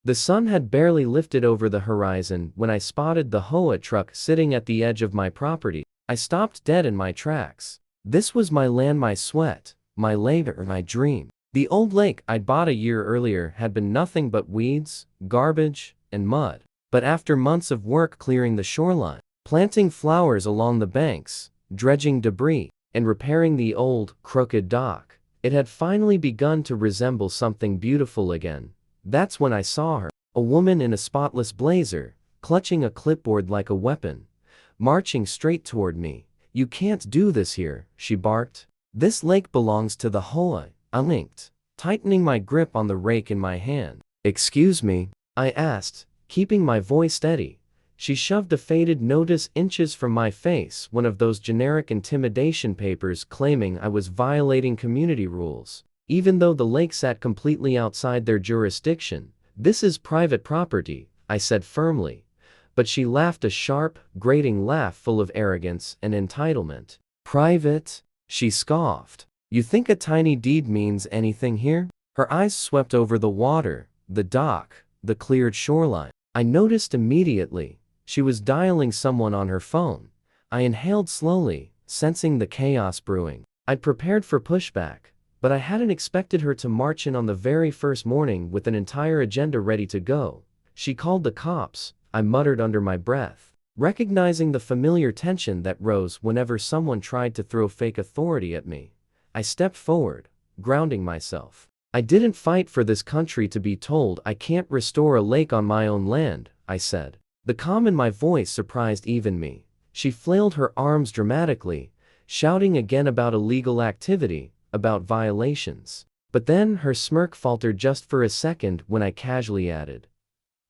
The sun had barely lifted over the horizon when I spotted the HOA truck sitting at the edge of my property. I stopped dead in my tracks. This was my land, my sweat, my labor, my dream. The old lake I'd bought a year earlier had been nothing but weeds, garbage, and mud. But after months of work clearing the shoreline, planting flowers along the banks, dredging debris, and repairing the old, crooked dock, it had finally begun to resemble something beautiful again. That's when I saw her, a woman in a spotless blazer, clutching a clipboard like a weapon, marching straight toward me. "You can't do this here," she barked. "This lake belongs to the HOA," I linked, tightening my grip on the rake in my hand. "Excuse me?" I asked, keeping my voice steady. She shoved a faded notice inches from my face, one of those generic intimidation papers claiming I was violating community rules. Even though the lake sat completely outside their jurisdiction, "This is private property," I said firmly. But she laughed, a sharp, grating laugh full of arrogance and entitlement. "Private?" she scoffed. "You think a tiny deed means anything here?" Her eyes swept over the water, the dock, the cleared shoreline. I noticed immediately. She was dialing someone on her phone. I inhaled slowly, sensing the chaos brewing. I'd prepared for pushback, but I hadn't expected her to march in on the very first morning with an entire agenda ready to go. "She called the cops," I muttered under my breath, recognizing the familiar tension that rose whenever someone tried to throw fake authority at me. I stepped forward, grounding myself. "I didn't fight for this country to be told I can't restore a lake on my own land," I said. The calm in my voice surprised even me. She flailed her arms dramatically, shouting again about illegal activity, about violations. But then her smirk faltered just for a second when I casually added,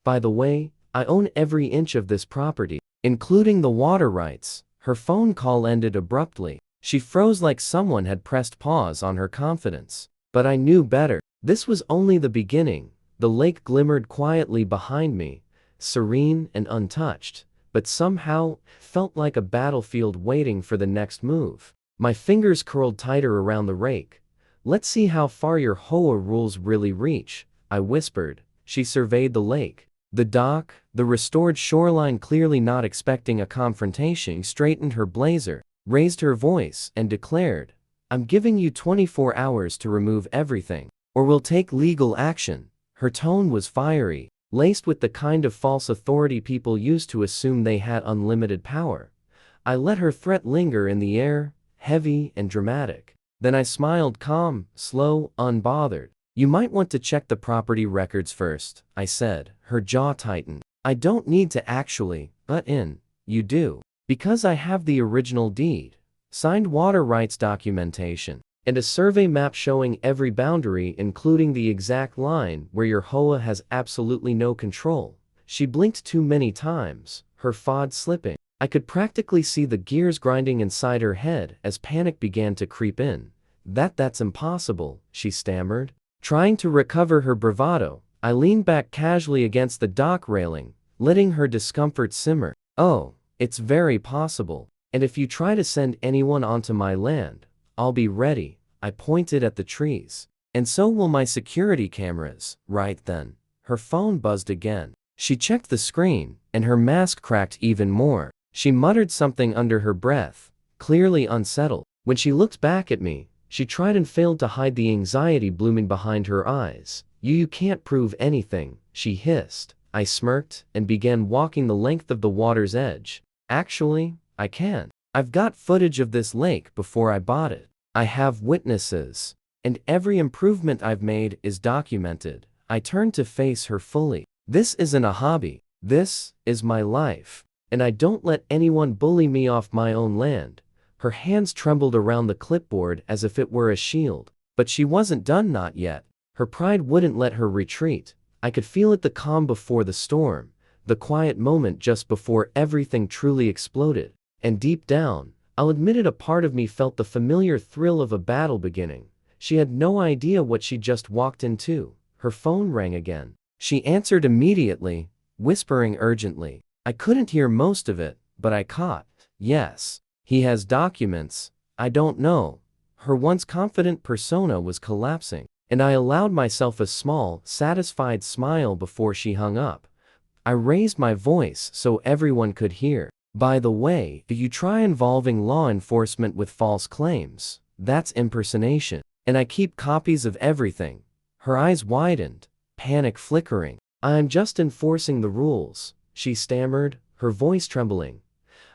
"By the way, I own every inch of this property, including the water rights." Her phone call ended abruptly. She froze like someone had pressed pause on her confidence. But I knew better. This was only the beginning. The lake glimmered quietly behind me, serene and untouched, but somehow felt like a battlefield waiting for the next move. My fingers curled tighter around the rake. "Let's see how far your HOA rules really reach," I whispered. She surveyed the lake, the dock, the restored shoreline, clearly not expecting a confrontation. She straightened her blazer, raised her voice, and declared, "I'm giving you 24 hours to remove everything, or we'll take legal action." Her tone was fiery, laced with the kind of false authority people use to assume they had unlimited power. I let her threat linger in the air, heavy and dramatic. Then I smiled, calm, slow, unbothered. "You might want to check the property records first," I said. Her jaw tightened. "I don't need to actually, but you do. Because I have the original deed, signed water rights documentation, and a survey map showing every boundary, including the exact line where your HOA has absolutely no control." She blinked too many times, her FOD slipping. I could practically see the gears grinding inside her head as panic began to creep in. That's impossible," she stammered. Trying to recover her bravado, I leaned back casually against the dock railing, letting her discomfort simmer. "Oh, it's very possible. And if you try to send anyone onto my land, I'll be ready." I pointed at the trees. "And so will my security cameras." Right then, her phone buzzed again. She checked the screen, and her mask cracked even more. She muttered something under her breath, clearly unsettled. When she looked back at me, she tried and failed to hide the anxiety blooming behind her eyes. You can't prove anything," she hissed. I smirked and began walking the length of the water's edge. "Actually, I can. I've got footage of this lake before I bought it. I have witnesses. And every improvement I've made is documented." I turned to face her fully. "This isn't a hobby. This is my life. And I don't let anyone bully me off my own land." Her hands trembled around the clipboard as if it were a shield. But she wasn't done, not yet. Her pride wouldn't let her retreat. I could feel it, the calm before the storm, the quiet moment just before everything truly exploded. And deep down, I'll admit it, a part of me felt the familiar thrill of a battle beginning. She had no idea what she just walked into. Her phone rang again. She answered immediately, whispering urgently. I couldn't hear most of it, but I caught, "Yes, he has documents." I don't know. Her once confident persona was collapsing. and I allowed myself a small, satisfied smile before she hung up. I raised my voice so everyone could hear. By the way, if you try involving law enforcement with false claims, that's impersonation. And I keep copies of everything. Her eyes widened, panic flickering. I'm just enforcing the rules, she stammered, her voice trembling.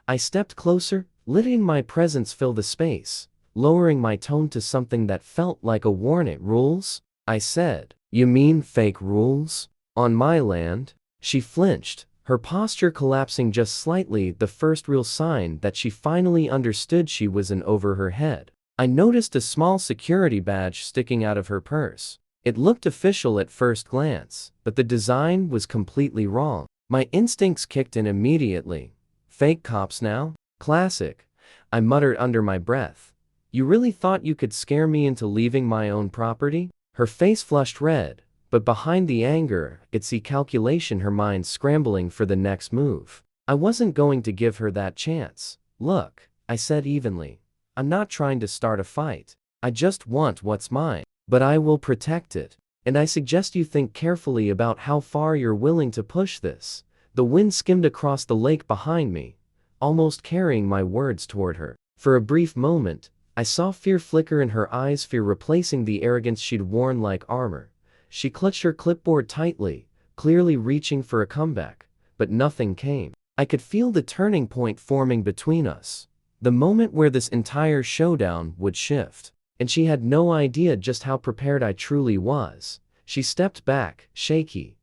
I stepped closer, letting my presence fill the space, lowering my tone to something that felt like a warning. Rules? I said. You mean fake rules? On my land? She flinched, her posture collapsing just slightly, the first real sign that she finally understood she was in over her head. I noticed a small security badge sticking out of her purse. It looked official at first glance, but the design was completely wrong. My instincts kicked in immediately. Fake cops now? Classic. I muttered under my breath. You really thought you could scare me into leaving my own property? Her face flushed red, but behind the anger, I could see calculation, her mind scrambling for the next move. I wasn't going to give her that chance. Look, I said evenly. I'm not trying to start a fight. I just want what's mine. But I will protect it. And I suggest you think carefully about how far you're willing to push this. The wind skimmed across the lake behind me, almost carrying my words toward her. For a brief moment, I saw fear flicker in her eyes, fear replacing the arrogance she'd worn like armor. She clutched her clipboard tightly, clearly reaching for a comeback, but nothing came. I could feel the turning point forming between us, the moment where this entire showdown would shift. And she had no idea just how prepared I truly was. She stepped back, shaky,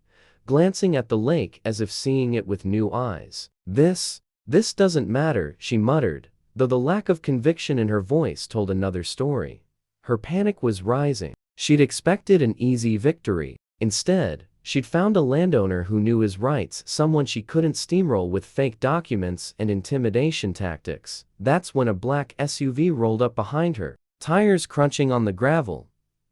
glancing at the lake as if seeing it with new eyes. This doesn't matter, she muttered, though the lack of conviction in her voice told another story. Her panic was rising. She'd expected an easy victory. Instead, she'd found a landowner who knew his rights, someone she couldn't steamroll with fake documents and intimidation tactics. That's when a black SUV rolled up behind her, tires crunching on the gravel.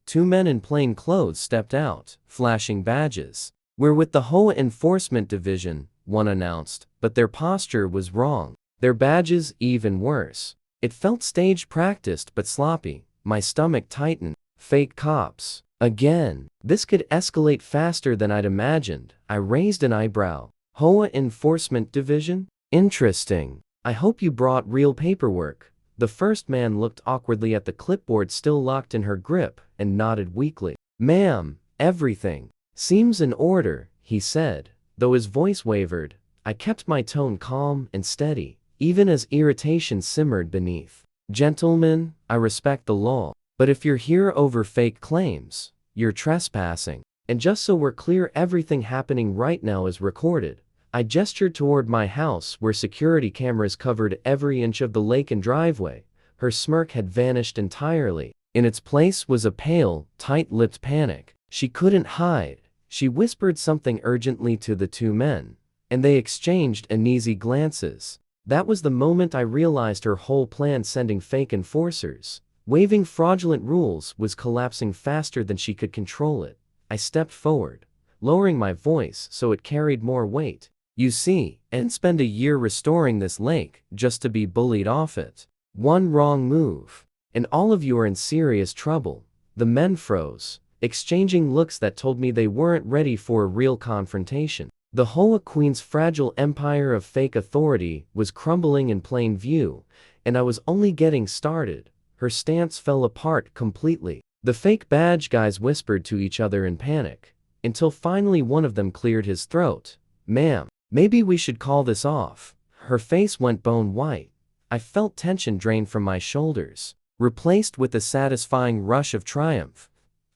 Two men in plain clothes stepped out, flashing badges. We're with the HOA Enforcement Division, one announced, but their posture was wrong. Their badges even worse. It felt stage practiced but sloppy. My stomach tightened. Fake cops. Again. This could escalate faster than I'd imagined. I raised an eyebrow. HOA Enforcement Division? Interesting. I hope you brought real paperwork. The first man looked awkwardly at the clipboard still locked in her grip and nodded weakly. Ma'am, everything seems in order, he said, though his voice wavered. I kept my tone calm and steady, even as irritation simmered beneath. Gentlemen, I respect the law, but if you're here over fake claims, you're trespassing. And just so we're clear, everything happening right now is recorded. I gestured toward my house where security cameras covered every inch of the lake and driveway. Her smirk had vanished entirely. In its place was a pale, tight-lipped panic she couldn't hide. She whispered something urgently to the two men, and they exchanged uneasy glances. That was the moment I realized her whole plan, sending fake enforcers, waving fraudulent rules, was collapsing faster than she could control it. I stepped forward, lowering my voice so it carried more weight. You see, and spend a year restoring this lake just to be bullied off it. One wrong move, and all of you are in serious trouble. The men froze, exchanging looks that told me they weren't ready for a real confrontation. The HOA Queen's fragile empire of fake authority was crumbling in plain view, and I was only getting started. Her stance fell apart completely. The fake badge guys whispered to each other in panic, until finally one of them cleared his throat. Ma'am, maybe we should call this off. Her face went bone white. I felt tension drain from my shoulders, replaced with a satisfying rush of triumph.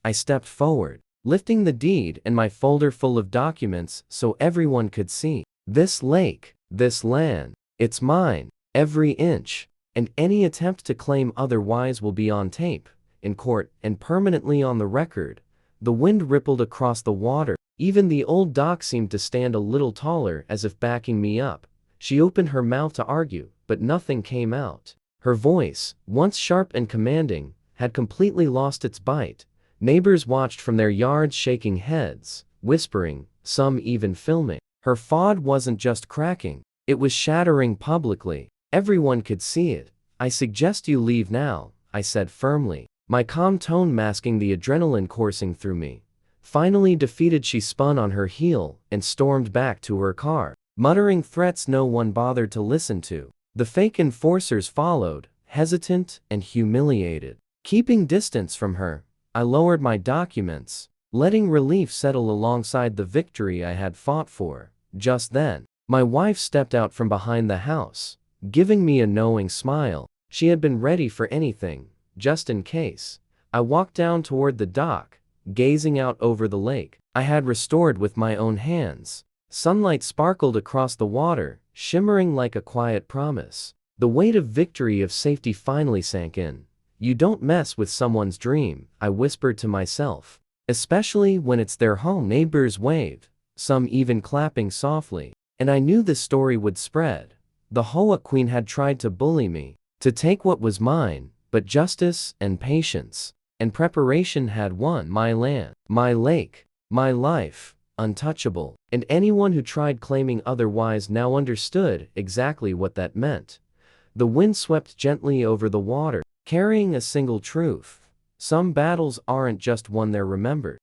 I stepped forward, lifting the deed and my folder full of documents so everyone could see. This lake, this land, it's mine, every inch, and any attempt to claim otherwise will be on tape, in court, and permanently on the record. The wind rippled across the water. Even the old dock seemed to stand a little taller, as if backing me up. She opened her mouth to argue, but nothing came out. Her voice, once sharp and commanding, had completely lost its bite. Neighbors watched from their yards, shaking heads, whispering, some even filming. Her FOD wasn't just cracking, it was shattering publicly. Everyone could see it. I suggest you leave now, I said firmly. my calm tone masking the adrenaline coursing through me. Finally defeated, she spun on her heel and stormed back to her car, muttering threats no one bothered to listen to. The fake enforcers followed, hesitant and humiliated. Keeping distance from her, I lowered my documents, letting relief settle alongside the victory I had fought for. Just then, my wife stepped out from behind the house, giving me a knowing smile. She had been ready for anything, just in case. I walked down toward the dock, gazing out over the lake I had restored with my own hands. Sunlight sparkled across the water, shimmering like a quiet promise. The weight of victory, of safety, finally sank in. You don't mess with someone's dream, I whispered to myself. Especially when it's their home. Neighbors waved, some even clapping softly. And I knew this story would spread. The HOA queen had tried to bully me, to take what was mine, but justice and patience and preparation had won. My land, my lake, my life, untouchable. And anyone who tried claiming otherwise now understood exactly what that meant. The wind swept gently over the water, carrying a single truth. Some battles aren't just won, they're remembered.